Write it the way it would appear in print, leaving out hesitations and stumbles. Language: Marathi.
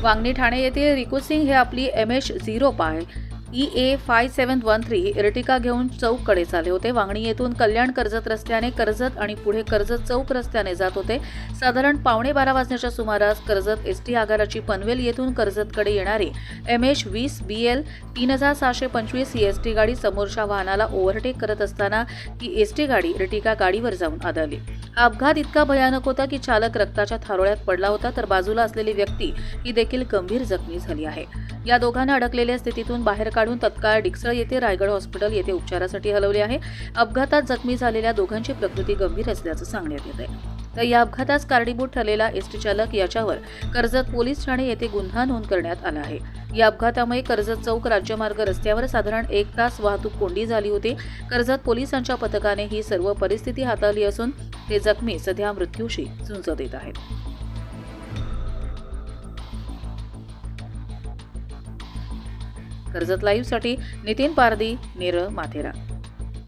वांगणी ठाणे येथील रिकू सिंग हे आपली MH05 EA5713 इर्टिका घेऊन चौककडे चालले होते। वांगणी येथून कल्याण कर्जत रस्त्याने कर्जत आणि पुढे कर्जत चौक रस्त्याने जात होते। साधारण 11:15 वाजण्याच्या सुमारास कर्जत एसटी आगाराची पनवेल येथून कर्जतकडे येणारी MH20 BL 3725 ही एसटी गाडी समोरच्या वाहनाला ओव्हरटेक करत असताना ही एसटी गाडी इर्टिका गाडीवर जाऊन आदळली। हा अपघात इतका भयानक होता की चालक रक्ताच्या थारोळ्यात पडला होता, तर बाजूला असलेली व्यक्ती ही देखील गंभीर जखमी झाली आहे। या दोघांना अडकलेल्या स्थितीतून बाहेर काढून तत्काळ डिकसळ येथे रायगड हॉस्पिटल येथे उपचारासाठी हलवले आहे। अपघातात जखमी झालेल्या दोघांची प्रकृती गंभीर असल्याचं सांगण्यात येत आहे। तर या अपघातास कारणीभूत ठरलेला एसटी चालक याच्यावर कर्जत पोलीस ठाणे येथे गुन्हा नोंद करण्यात आला आहे। या अपघातामुळे कर्जत चौक राज्यमार्ग रस्त्यावर साधारण 1 तास वाहतूक कोंडी झाली होती। कर्जत पोलिसांच्या पथकाने ही सर्व परिस्थिती हाताळली असून ते जखमी सध्या मृत्यूशी झुंज देत आहेत। कर्जत लाईव्हसाठी नितीन पारदी, नेरळ, माथेरान।